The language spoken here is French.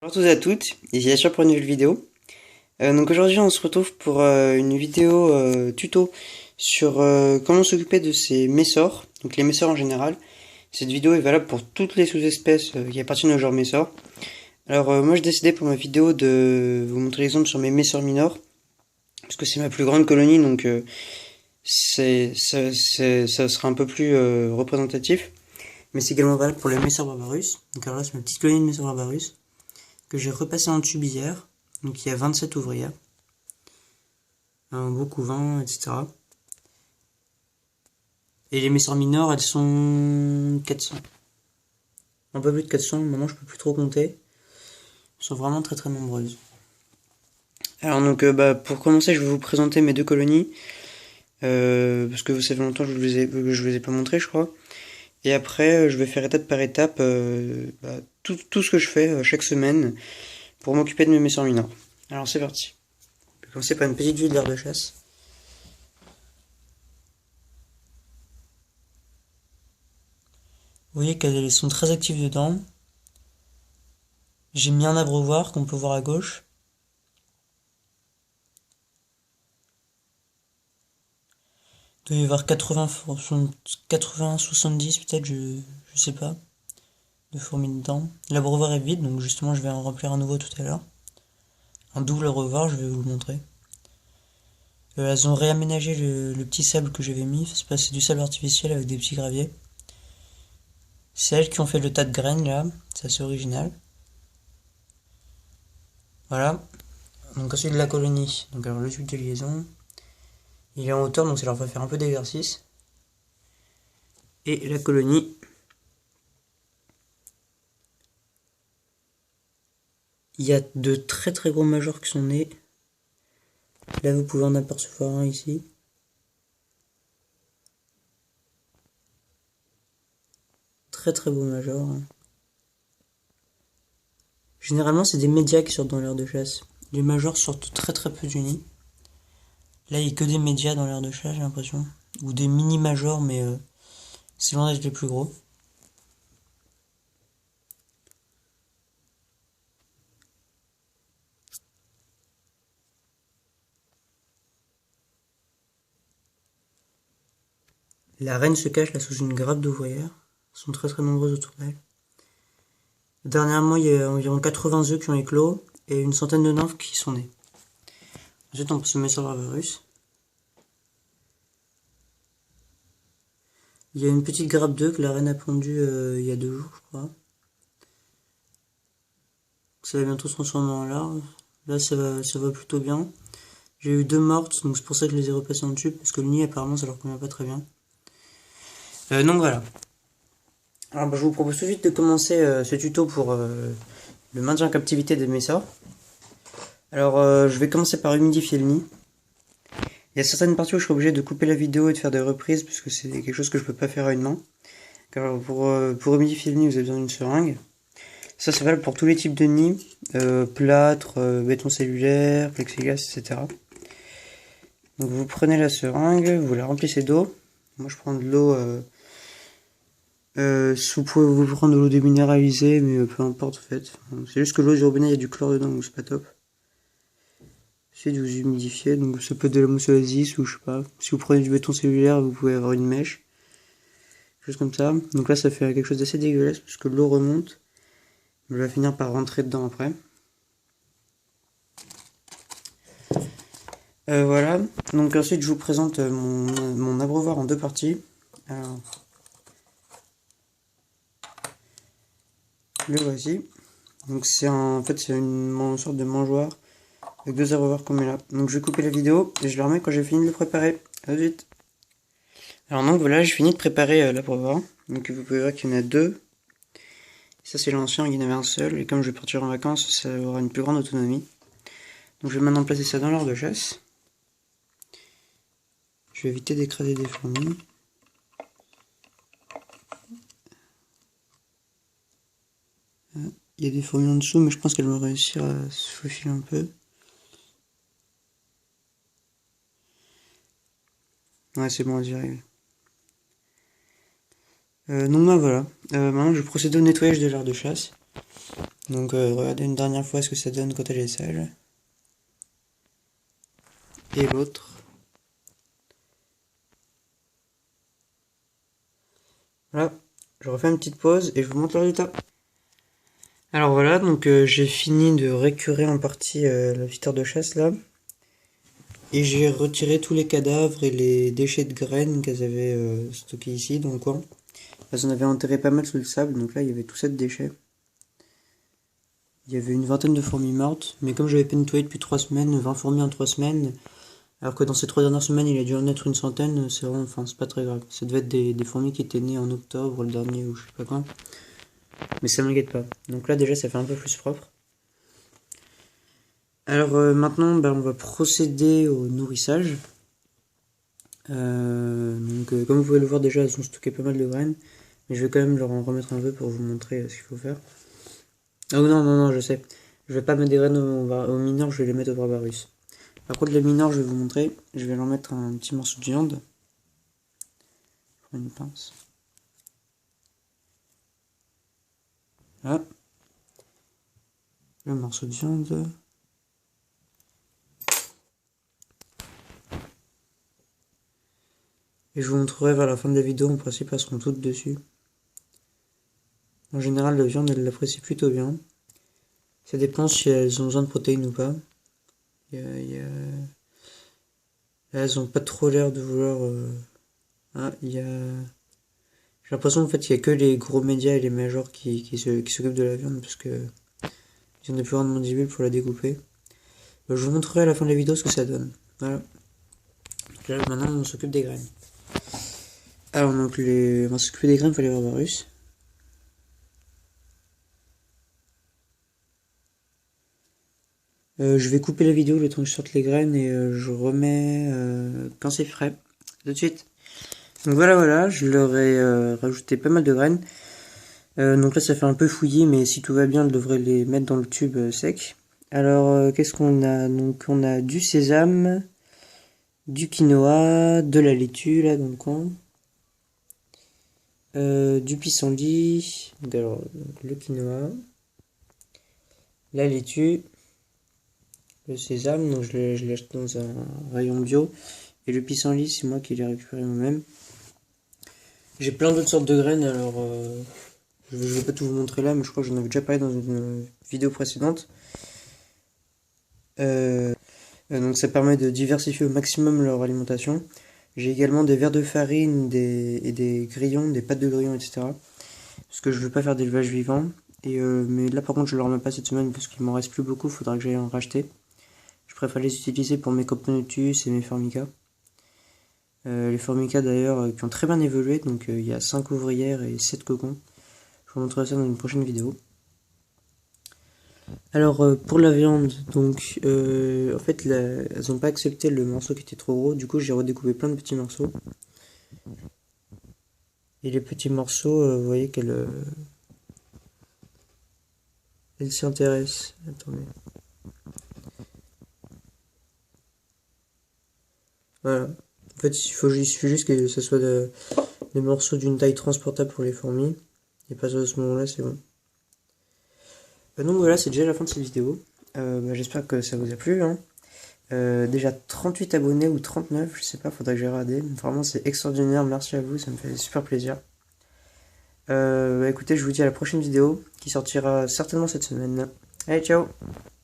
Bonjour à tous et à toutes, ici Asher pour une nouvelle vidéo. Donc aujourd'hui on se retrouve pour une vidéo tuto sur comment s'occuper de ces messors, donc les messors en général. Cette vidéo est valable pour toutes les sous-espèces qui appartiennent au genre messor. Alors moi j'ai décidé pour ma vidéo de vous montrer l'exemple sur mes messors minors, parce que c'est ma plus grande colonie, donc ça sera un peu plus représentatif. Mais c'est également valable pour les messors barbarus. Donc alors là c'est ma petite colonie de messors barbarus que j'ai repassé en tube hier. Donc il y a 27 ouvrières, un beau couvain, etc. Et les messors mineurs, elles sont 400. Un peu plus de 400, maintenant je peux plus trop compter. Elles sont vraiment très très nombreuses. Alors donc pour commencer, je vais vous présenter mes deux colonies. Parce que ça fait longtemps que je vous ai pas montré, je crois. Et après, je vais faire étape par étape tout ce que je fais chaque semaine pour m'occuper de mes messors mineurs. Alors c'est parti. Je vais commencer par une petite vue de l'aire de chasse. Vous voyez qu'elles sont très actives dedans. J'ai mis un abreuvoir qu'on peut voir à gauche. Il doit y avoir 80-70 peut-être, je sais pas, de fourmis dedans. L'abreuvoir est vide, donc justement je vais en remplir un nouveau tout à l'heure. Un double abreuvoir, je vais vous le montrer. Elles ont réaménagé le petit sable que j'avais mis, c'est du sable artificiel avec des petits graviers. C'est elles qui ont fait le tas de graines là, c'est assez original. Voilà. Donc ensuite la colonie. Donc alors le tube de liaison. Il est en hauteur, donc ça leur va faire un peu d'exercice. Et la colonie. Il y a de très très gros majors qui sont nés. Là vous pouvez en apercevoir un ici. Très très beau major. Généralement c'est des médias qui sortent dans l'aire de chasse. Les majors sortent très très peu du nid. Là il n'y a que des médias dans l'aire de chasse, j'ai l'impression. Ou des mini majors, mais c'est loin d'être les plus gros. La reine se cache là sous une grappe d'ouvrières. Elles sont très très nombreuses autour d'elle. Dernièrement, il y a environ 80 œufs qui ont éclos et une centaine de nymphes qui sont nées. Ensuite, on peut se mettre sur Barbarus. Il y a une petite grappe d'œufs que la reine a pondue il y a 2 jours, je crois. Ça va bientôt se transformer en larve. Là, ça va plutôt bien. J'ai eu 2 mortes, donc c'est pour ça que je les ai repassées en tube, parce que le nid, apparemment, ça leur convient pas très bien. Donc voilà. Alors, je vous propose tout de suite de commencer ce tuto pour le maintien en captivité des messors. Alors, je vais commencer par humidifier le nid. Il y a certaines parties où je serai obligé de couper la vidéo et de faire des reprises parce que c'est quelque chose que je peux pas faire à une main. Alors pour humidifier le nid, vous avez besoin d'une seringue. Ça, c'est valable pour tous les types de nids, plâtre, béton cellulaire, plexiglas, etc. Donc vous prenez la seringue, vous la remplissez d'eau. Moi, je prends de l'eau. Vous pouvez vous prendre de l'eau déminéralisée, mais peu importe en fait. C'est juste que l'eau du robinet, il y a du chlore dedans, donc c'est pas top. Essayez de vous humidifier, donc ça peut être de la mousse oasis ou je sais pas. Si vous prenez du béton cellulaire, vous pouvez avoir une mèche. Chose comme ça. Donc là, ça fait quelque chose d'assez dégueulasse puisque l'eau remonte. Je vais finir par rentrer dedans après. Voilà. Donc ensuite, je vous présente mon abreuvoir en 2 parties. Alors, le voici. Donc en fait, c'est une sorte de mangeoire avec 2 abreuvoirs qu'on met là. Donc je vais couper la vidéo et je le remets quand j'ai fini de le préparer. A tout de suite. Alors donc voilà, j'ai fini de préparer l'abreuvoir. Donc vous pouvez voir qu'il y en a 2. Ça c'est l'ancien, il y en avait un seul. Et comme je vais partir en vacances, ça aura une plus grande autonomie. Donc je vais maintenant placer ça dans l'aire de chasse. Je vais éviter d'écraser des fourmis. Il y a des fourmis en dessous, mais je pense qu'elles vont réussir à se faufiler un peu. Ouais, c'est bon, j'y arrive. Donc voilà. Maintenant, je vais procéder au nettoyage de l'aire de chasse. Donc regardez une dernière fois ce que ça donne quand elle est sèche. Et l'autre. Voilà, je refais une petite pause et je vous montre le résultat. Alors voilà, donc j'ai fini de récurer en partie la petite heure de chasse là. Et j'ai retiré tous les cadavres et les déchets de graines qu'elles avaient stockés ici dans le coin. Elles en avaient enterré pas mal sous le sable, donc là il y avait tout ça de déchets. Il y avait une vingtaine de fourmis mortes, mais comme j'avais pas nettoyé depuis 3 semaines, 20 fourmis en 3 semaines, alors que dans ces 3 dernières semaines il a dû en être une centaine, c'est vraiment, enfin c'est pas très grave. Ça devait être des fourmis qui étaient nées en octobre, le dernier ou je sais pas quand. Mais ça m'inquiète pas. Donc là déjà ça fait un peu plus propre. Alors maintenant on va procéder au nourrissage. Comme vous pouvez le voir déjà elles ont stocké pas mal de graines. Mais je vais quand même leur en remettre un peu pour vous montrer ce qu'il faut faire. Oh non, je sais. Je vais pas mettre des graines au mineur, je vais les mettre au barbarus. Par contre les mineurs je vais vous montrer. Je vais leur mettre un petit morceau de viande. Je prends une pince. Là. Le morceau de viande. Et je vous montrerai vers la fin de la vidéo, en principe elles seront toutes dessus. En général la viande elle l'apprécie plutôt bien. Ça dépend si elles ont besoin de protéines ou pas. Là, elles ont pas trop l'air de vouloir... J'ai l'impression en fait qu'il y a que les gros médias et les majors qui s'occupent de la viande parce que ils ont des plus grandes mandibules pour la découper. Je vous montrerai à la fin de la vidéo ce que ça donne. Voilà. Donc là, maintenant on s'occupe des graines. Alors donc on va s'occuper des graines pour les barbarus. Je vais couper la vidéo le temps que je sorte les graines et je remets quand c'est frais. Tout de suite. Donc voilà, je leur ai rajouté pas mal de graines. Donc là ça fait un peu fouillis, mais si tout va bien, je devrais les mettre dans le tube sec. Alors qu'est-ce qu'on a? Donc on a du sésame, du quinoa, de la laitue là dans le coin, du pissenlit, alors le quinoa, la laitue, le sésame, donc je l'ai acheté dans un rayon bio, et le pissenlit c'est moi qui l'ai récupéré moi-même. J'ai plein d'autres sortes de graines, alors je vais pas tout vous montrer là, mais je crois que j'en avais déjà parlé dans une vidéo précédente. Donc ça permet de diversifier au maximum leur alimentation. J'ai également des verres de farine et des grillons, des pâtes de grillons, etc. Parce que je veux pas faire d'élevage vivant. Mais là par contre je ne le remets pas cette semaine parce qu'il m'en reste plus beaucoup, il faudra que j'aille en racheter. Je préfère les utiliser pour mes Coponotus et mes Formica. Les Formica d'ailleurs qui ont très bien évolué, donc il y a 5 ouvrières et 7 cocons. Je vous montrerai ça dans une prochaine vidéo. Alors pour la viande, donc en fait elles n'ont pas accepté le morceau qui était trop gros, du coup j'ai redécoupé plein de petits morceaux. Et les petits morceaux, vous voyez qu'elles s'y intéressent. Attendez. Voilà. En fait il suffit juste que ce soit des morceaux d'une taille transportable pour les fourmis. Et pas à ce moment-là, c'est bon. Donc voilà, c'est déjà la fin de cette vidéo. J'espère que ça vous a plu. Hein. Déjà 38 abonnés ou 39, je sais pas, faudrait que j'ai regardé. Vraiment, c'est extraordinaire, merci à vous, ça me fait super plaisir. Écoutez, je vous dis à la prochaine vidéo qui sortira certainement cette semaine. Allez, ciao!